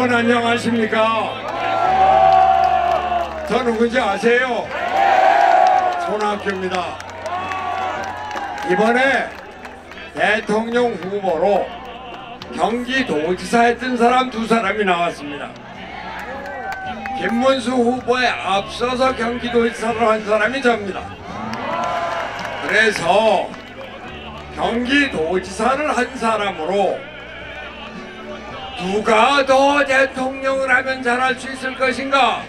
여러분 안녕하십니까? 저 누군지 아세요? 손학규입니다. 이번에 대통령 후보로 경기도지사 했던 사람 두 사람이 나왔습니다. 김문수 후보에 앞서서 경기도지사를 한 사람이 저입니다. 그래서 경기도지사를 한 사람으로 누가 더 대통령을 하면 잘할 수 있을 것인가?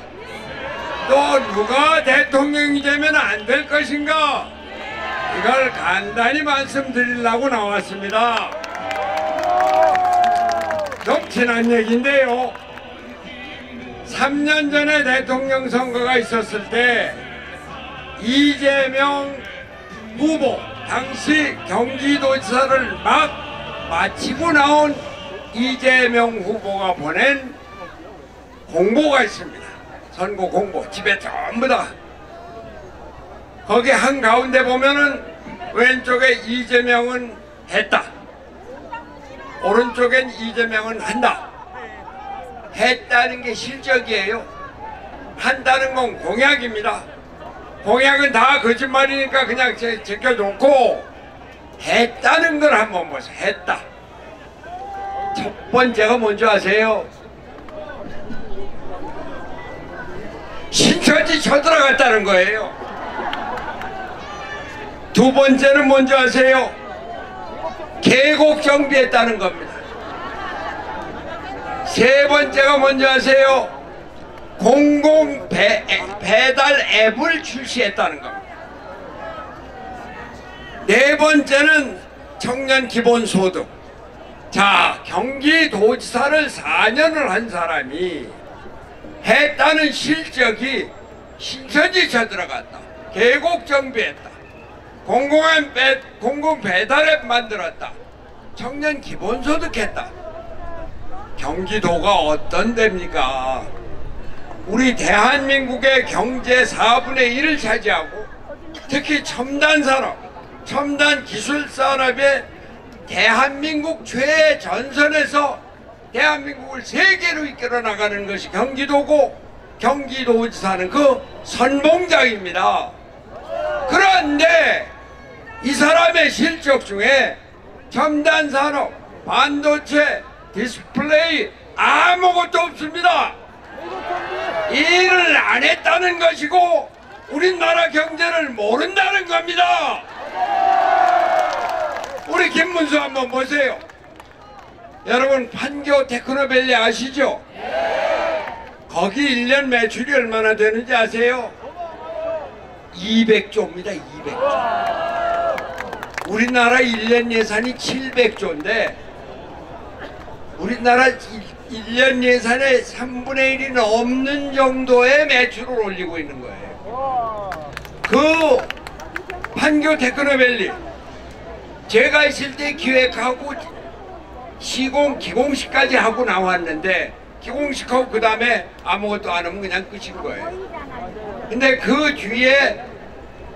또 누가 대통령이 되면 안 될 것인가? 이걸 간단히 말씀드리려고 나왔습니다. 좀 지난 얘기인데요. 3년 전에 대통령 선거가 있었을 때 이재명 후보, 당시 경기도지사를 막 마치고 나온 이재명 후보가 보낸 공보가 있습니다. 선거 공보, 집에 전부 다. 거기 한가운데 보면은 왼쪽에 이재명은 했다, 오른쪽엔 이재명은 한다. 했다는 게 실적이에요. 한다는 건 공약입니다. 공약은 다 거짓말이니까 그냥 제껴놓고 했다는 걸 한번 보세요. 했다. 첫 번째가 뭔지 아세요? 신천지 쳐들어갔다는 거예요. 두 번째는 뭔지 아세요? 계곡 정비했다는 겁니다. 세 번째가 뭔지 아세요? 공공 배달 앱을 출시했다는 겁니다. 네 번째는 청년 기본소득. 자, 경기도지사를 4년을 한 사람이 했다는 실적이 신천지 쳐들어갔다, 계곡 정비했다, 공공 배달 앱 만들었다, 청년 기본소득 했다. 경기도가 어떤 데입니까? 우리 대한민국의 경제 4분의 1을 차지하고 특히 첨단 산업, 첨단 기술 산업의 대한민국 최전선에서 대한민국을 세계로 이끌어 나가는 것이 경기도고, 경기도지사는 그 선봉장입니다. 그런데 이 사람의 실적 중에 첨단 산업, 반도체, 디스플레이 아무것도 없습니다. 일을 안 했다는 것이고 우리나라 경제를 모른다는 겁니다. 우리 김문수 한번 보세요. 여러분 판교 테크노밸리 아시죠? 거기 1년 매출이 얼마나 되는지 아세요? 200조입니다. 200조. 우리나라 1년 예산이 700조인데 우리나라 1년 예산의 3분의 1이 넘는 정도의 매출을 올리고 있는 거예요. 그 판교 테크노밸리 제가 있을 때 기획하고 시공, 기공식까지 하고 나왔는데 기공식하고 그 다음에 아무것도 안 하면 그냥 끝인 거예요. 근데 그 뒤에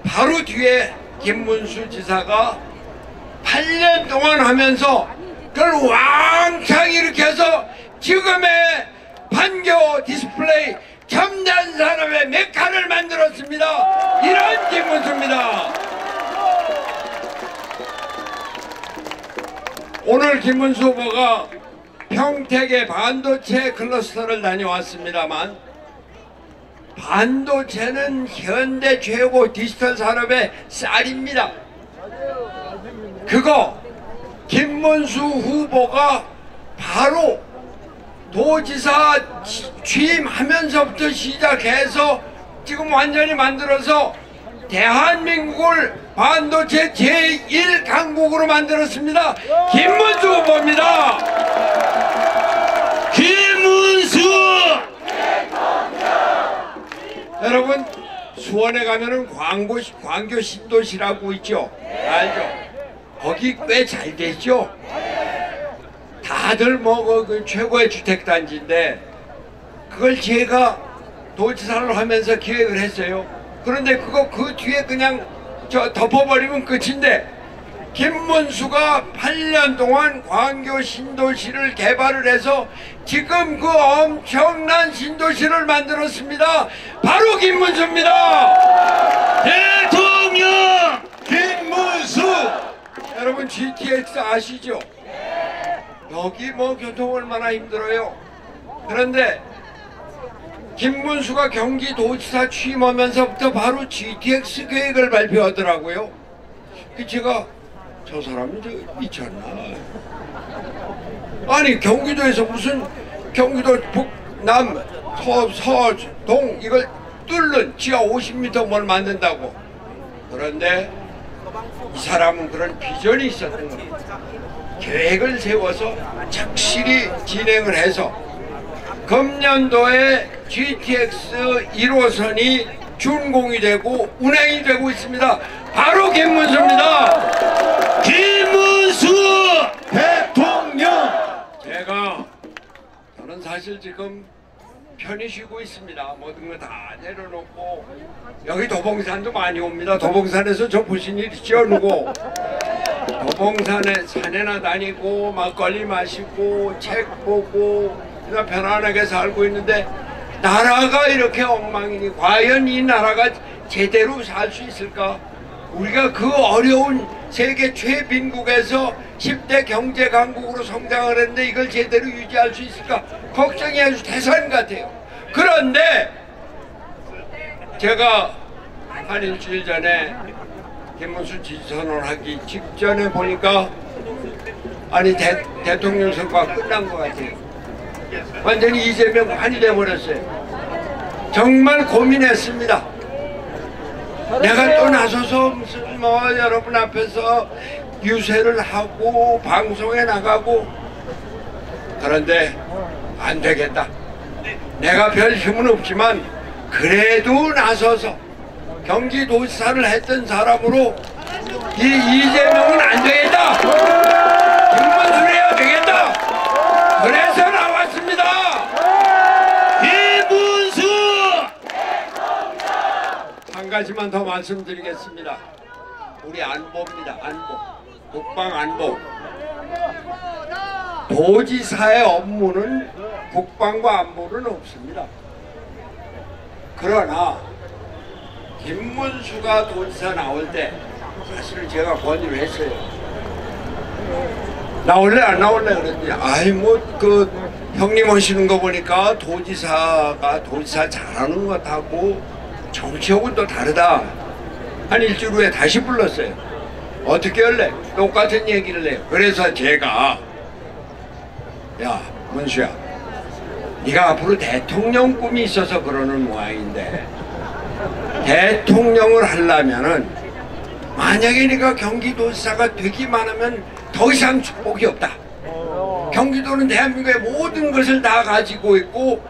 바로 뒤에 김문수 지사가 8년 동안 하면서 그걸 왕창 일으켜서 지금의 판교 디스플레이 첨단 산업의 메카를 만들었습니다. 이런 김문수입니다. 오늘 김문수 후보가 평택의 반도체 클러스터를 다녀왔습니다만 반도체는 현대 최고 디지털 산업의 쌀입니다. 그거 김문수 후보가 바로 도지사 취임하면서부터 시작해서 지금 완전히 만들어서 대한민국을 반도체 제1강국으로 만들었습니다. 김문수 후보입니다. 김문수! 여러분 수원에 가면은 광교 신도시라고 있죠? 알죠? 거기 꽤 잘 됐죠? 다들 뭐 그 최고의 주택단지인데 그걸 제가 도지사를 하면서 기획을 했어요. 그런데 그거 그 뒤에 그냥 덮어버리면 끝인데 김문수가 8년 동안 광교 신도시를 개발을 해서 지금 그 엄청난 신도시를 만들었습니다. 바로 김문수입니다. 대통령 김문수. 여러분 GTX 아시죠? 여기 뭐 교통 얼마나 힘들어요. 그런데 김문수가 경기도지사 취임하면서부터 바로 GTX 계획을 발표하더라고요. 제가 저 사람이 저 미쳤나? 아니 경기도에서 무슨 경기도 북남 서동 이걸 뚫는 지하 50m 뭘 만든다고. 그런데 이 사람은 그런 비전이 있었던 겁니다. 계획을 세워서 착실히 진행을 해서 금년도에 GTX 1호선이 준공이 되고 운행이 되고 있습니다. 바로 김문수입니다. 김문수 대통령. 저는 사실 지금 편히 쉬고 있습니다. 모든 거 다 내려놓고 여기 도봉산도 많이 옵니다. 도봉산에서 저 보신 일 있죠? 누구? 도봉산에 산에나 다니고 막걸리 마시고 책 보고 그냥 편안하게 살고 있는데 나라가 이렇게 엉망이니 과연 이 나라가 제대로 살 수 있을까? 우리가 그 어려운 세계 최빈국에서 10대 경제 강국으로 성장을 했는데 이걸 제대로 유지할 수 있을까? 걱정이 아주 대산 같아요. 그런데 제가 한 일주일 전에 김문수 지지선언을 하기 직전에 보니까 아니 대통령 선거가 끝난 것 같아요. 완전히 이재명 환이 돼버렸어요. 정말 고민했습니다. 내가 또 나서서 무슨 뭐 여러분 앞에서 유세를 하고 방송에 나가고 그런데 안 되겠다. 내가 별 힘은 없지만 그래도 나서서 경기도지사를 했던 사람으로 이 이재명은 안 되겠다. 김문수를 해야 되겠다. 그래서 나왔습니다. 김문수. 한 가지만 더 말씀드리겠습니다. 우리 안보입니다. 안보. 국방 안보. 도지사의 업무는 국방과 안보는 없습니다. 그러나 김문수가 도지사 나올 때 사실 제가 권유를 했어요. 나올래 안 나올래 그랬더니 아이 뭐 그 형님 하시는 거 보니까 도지사가 도지사 잘하는 것하고 정치하고는 또 다르다. 한 일주일 후에 다시 불렀어요. 어떻게 할래? 똑같은 얘기를 해요. 그래서 제가 야 문수야, 네가 앞으로 대통령 꿈이 있어서 그러는 모양인데 대통령을 하려면은 만약에 네가 경기도지사가 되기만 하면 더 이상 축복이 없다. 경기도는 대한민국의 모든 것을 다 가지고 있고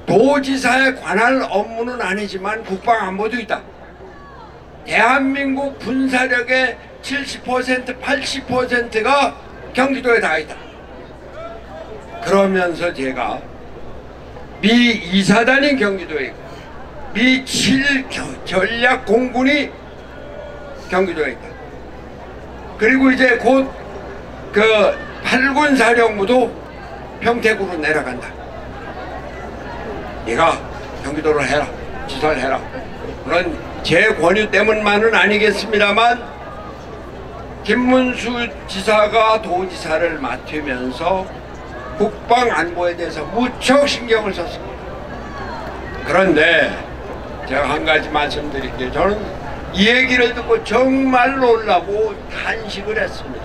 도지사에 관할 업무는 아니지만 국방안보도 있다. 대한민국 군사력의 70% 80%가 경기도에 다 있다. 그러면서 제가 미 2사단이 경기도에 있고 미 7 전략 공군이 경기도에 있다. 그리고 이제 곧 그 8군 사령부도 평택으로 내려간다. 네가 경기도를 해라. 지사를 해라. 물론 제 권유 때문만은 아니겠습니다만 김문수 지사가 도지사를 맡으면서 국방 안보에 대해서 무척 신경을 썼습니다. 그런데 제가 한 가지 말씀드릴게요. 저는 이 얘기를 듣고 정말 놀라고 탄식을 했습니다.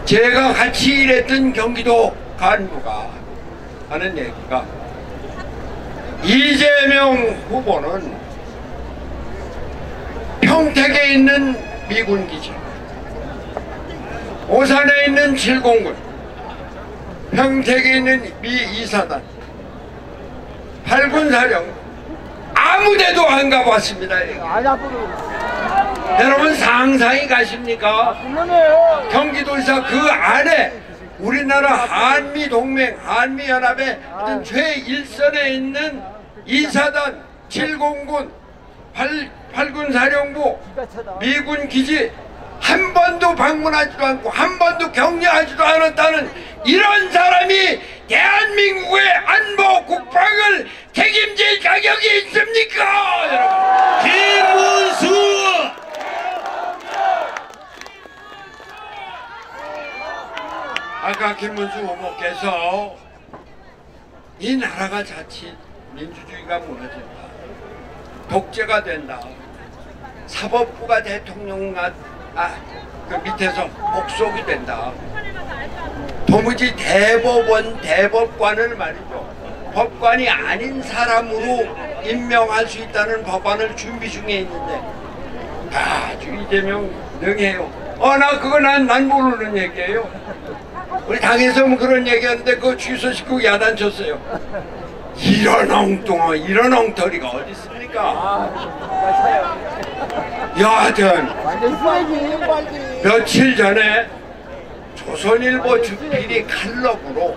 제가 같이 일했던 경기도 간부가 하는 얘기가 이재명 후보는 평택에 있는 미군 기지, 오산에 있는 7공군, 평택에 있는 미 2사단, 8군 사령 아무데도 안 가봤습니다. 여러분 상상이 가십니까? 경기도에서 그 안에 우리나라 한미동맹, 한미연합의 어떤 최일선에 있는 2사단, 7공군, 8군 사령부, 미군 기지 한 번도 방문하지도 않고 한 번도 격려하지도 않았다는 이런 사람이 대한민국의 안보 국방을 책임질 자격이 있습니까, 여러분? 김문수! 아까 김문수 후보께서 이 나라가 자칫 민주주의가 무너진다, 독재가 된다, 사법부가 그 밑에서 복속이 된다, 도무지 대법관을 말이죠, 법관이 아닌 사람으로 임명할 수 있다는 법안을 준비 중에 있는데 아주 이재명 능해요. 나 그거 난 모르는 얘기예요. 우리 당에서 뭐 그런 얘기하는데 그거 취소시키고 야단쳤어요. 이런 엉뚱한 이런 엉터리가 어디 있습니까? 여하튼 며칠 전에 조선일보 주필이 칼럼으로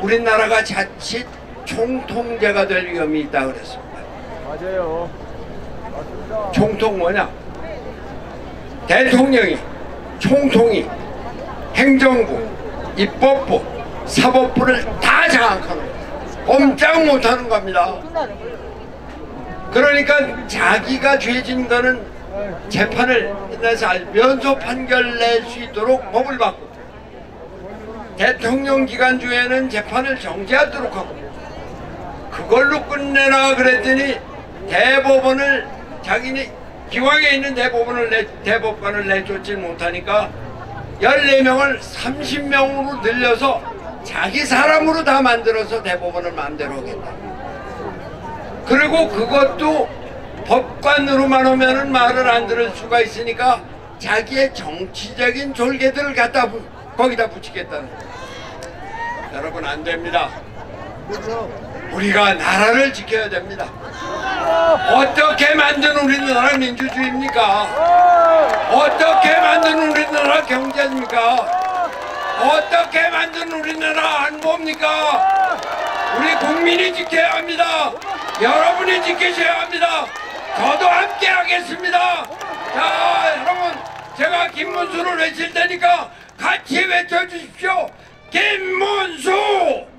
우리나라가 자칫 총통제가 될 위험이 있다 그랬습니다. 맞아요. 총통 뭐냐? 대통령이, 총통이 행정부, 입법부, 사법부를 다 장악하는 거예요. 꼼짝 못하는 겁니다. 그러니까 자기가 죄진 거는 재판을 내서 면소 판결 낼 수 있도록 법을 바꾸고, 대통령 기간 중에는 재판을 정지하도록 하고, 그걸로 끝내나 그랬더니 대법원을 자기네 기왕에 있는 대법관을 내쫓지 못하니까 14명을 30명으로 늘려서 자기 사람으로 다 만들어서 대법원을 마음대로 하겠다. 그리고 그것도 법관으로만 오면은 말을 안 들을 수가 있으니까 자기의 정치적인 졸개들을 거기다 붙이겠다는 거예요. 여러분, 안 됩니다. 우리가 나라를 지켜야 됩니다. 어떻게 만든 우리나라 민주주의입니까? 어떻게 만든 우리나라 경제입니까? 어떻게 만든 우리나라 안보입니까? 우리 국민이 지켜야 합니다. 여러분이 지키셔야 합니다. 저도 함께 하겠습니다. 자, 여러분, 제가 김문수를 외칠 테니까 같이 외쳐주십시오. 김문수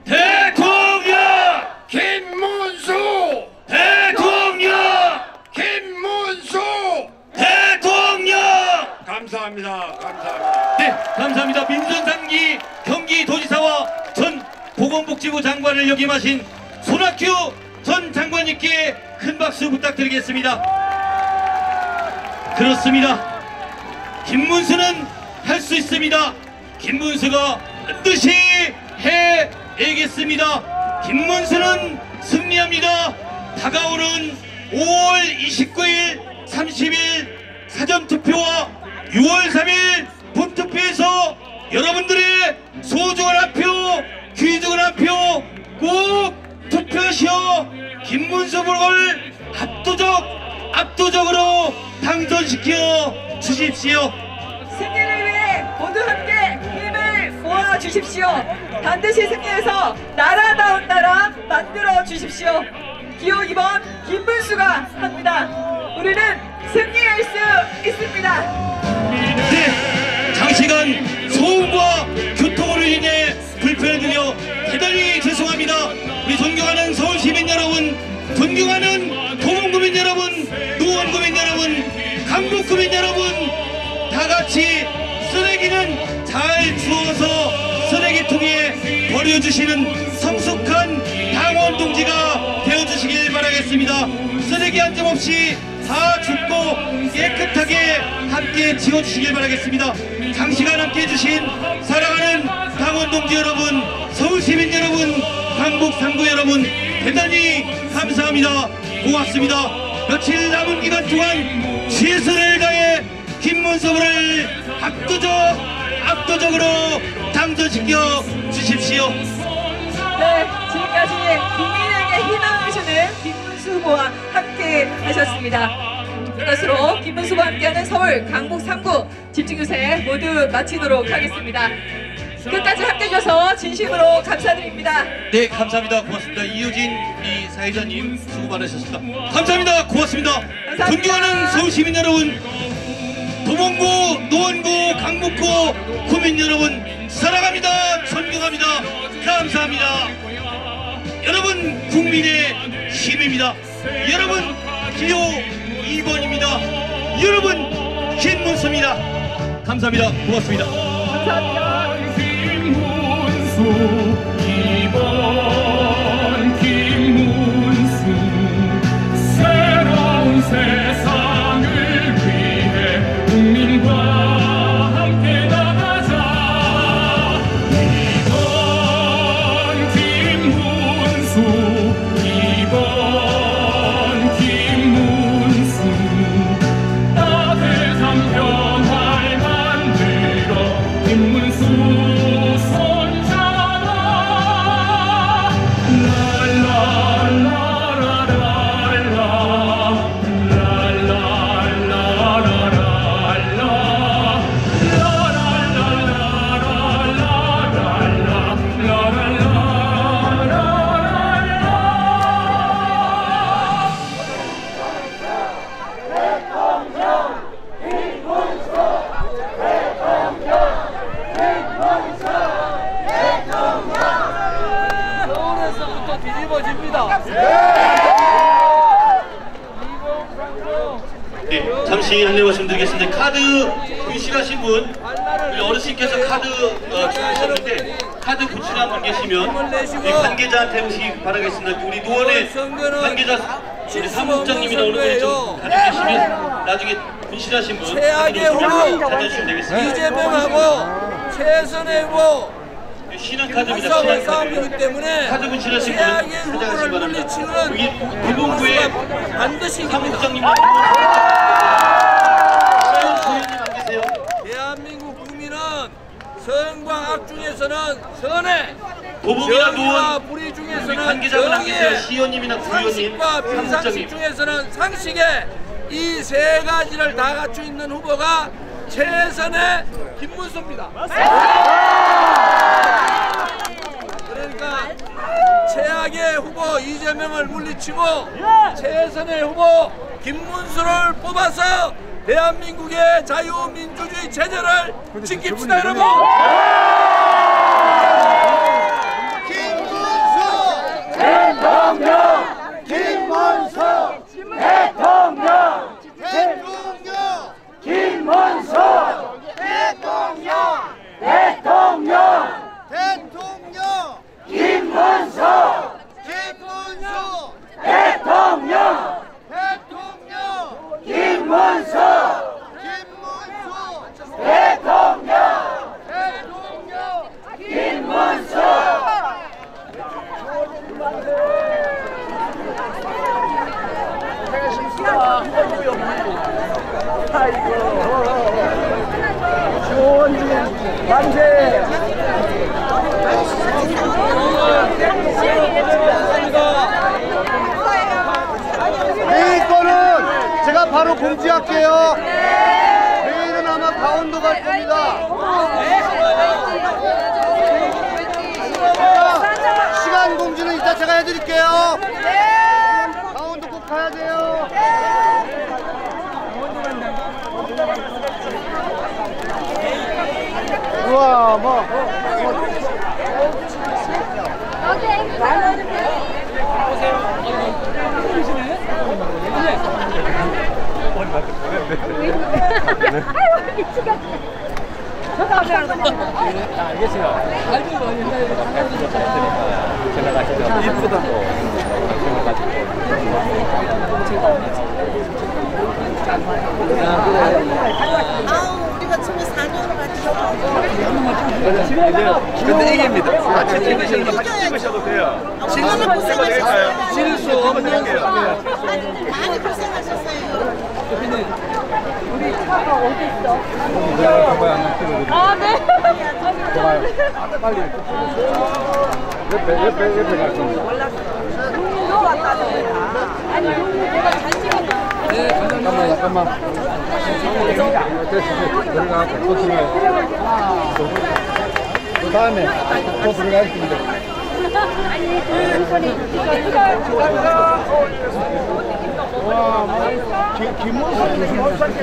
대통령! 김문수 대통령! 김문수 대통령! 감사합니다. 감사합니다. 네, 감사합니다. 민선3기 경기도지사와 전 보건복지부 장관을 역임하신 손학규 전 장관님께 큰 박수 부탁드리겠습니다. 그렇습니다. 김문수는 할 수 있습니다. 김문수가 반드시 해내겠습니다. 김문수는 승리합니다. 다가오는 5월 29일, 30일 사전투표와 6월 3일 본투표에서 여러분들의 소중한 한 표, 귀중한 한 표 꼭 투표하시어 김문수 후보를 압도적으로 당선시켜 주십시오. 승리를 위해 모두 함께 힘을 모아 주십시오. 반드시 승리해서 나라다운 나라 만들어 주십시오. 기호 2번 김문수가 합니다. 우리는 승리할 수 있습니다. 네, 장시간 소음과 교통으로 인해 불편을 드려 대단히 죄송합니다. 우리 존경하는 서울시민 여러분, 존경하는 도봉구민 여러분, 노원구민 여러분, 강북구민 여러분, 다같이 쓰레기는 잘 주워서 쓰레기통에 버려주시는 성숙한 당원 동지가 되어주시길 바라겠습니다. 쓰레기 한 점 없이 다 줍고 깨끗하게 함께 지워주시길 바라겠습니다. 장시간 함께 해주신 사랑하는 당원 동지 여러분, 서울시민 여러분, 강북 3구 여러분, 대단히 감사합니다. 고맙습니다. 며칠 남은 기간 동안 최선을 다해 김문수 후보를 압도적으로 당선시켜 주십시오. 네, 지금까지 국민에게 희망을 주는 김문수 후보와 함께 하셨습니다. 이것으로 김문수 후보와 함께하는 서울 강북 3구 집중유세 모두 마치도록 하겠습니다. 끝까지 함께 해주셔서 진심으로 감사드립니다. 네, 감사합니다. 고맙습니다. 이효진 사회자님 수고 많으셨습니다. 감사합니다. 고맙습니다. 감사합니다. 존경하는 서울시민 여러분, 도봉구, 노원구, 강북구 구민 여러분 사랑합니다. 존경합니다. 감사합니다. 여러분 국민의 힘입니다. 여러분 기호 2번입니다. 여러분 김문수입니다. 감사합니다. 고맙습니다. 김문수 2번 김문수 새로운 세상을 위해 국민과 함께 나가자 2번 김문수 2번 김문수 따뜻한 변화를 만들어 김문수 손잡아 서울에서부터 뒤집어집니다. 네, 잠시 안내 말씀드리겠습니다. 카드 분실하신 분, 우리 어르신께서 카드 주셨는데 카드 분실한 분 계시면 이 관계자한테 오시기 바라겠습니다. 우리 노원의 관계자 우리 사무국장님이나 오는 분이 좀 가져계시면 나중에 분실하신 분 최악의 후보 가져주시면 되겠습니다. 이재명하고 최선의 후보 신한카드입니다. 싸움이기 신한카드. 때문에 카드 분실하신 최악의 분은 후보를 가져가시기 바랍니다. 물리치는 여기 도봉구에 반드시 이깁니다. 사무국장님 안 계세요? 대한민국 국민은 선과 악 중에서는 선해, 도봉이나 정의와 노원 불의 우리 중에서는 관계자분 안 계세요? 정의에, 시의원님이나 구의원님, 상식과 비상식 사무국장님. 중에서는 상식에 이 세 가지를 다 갖추 있는 후보가 최선의 김문수입니다. 그러니까 최악의 후보 이재명을 물리치고 최선의 후보 김문수를 뽑아서 대한민국의 자유민주주의 체제를 지킵시다, 여러분. 내일 거는 제가 바로 공지할게요. 내일은 아마 강원도 갈 겁니다. 시간 공지는 이따 제가 해드릴게요. 강원도 꼭 가야 돼요. 우와, 뭐. 우리가 처음에 4년을 같이 근데 이게입니다. 같이 찍으셔도 돼요. 얼마나 고생하셨어요. 실수 없는 게. 많이 고생하셨어요. 아, 네. 빨리. 옆에 갈 겁니다. 너 왔다는 거야. 아니, 내가 잘 찍었다. 잠깐만. 들어가. 또 들어가요. 그 다음에 또 들어가겠습니다. 아니, 그 소리.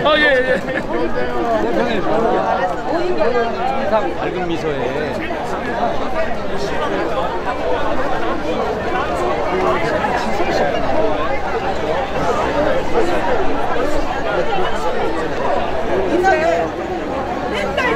아, 예, 예. 항상 밝은 미소에 맨날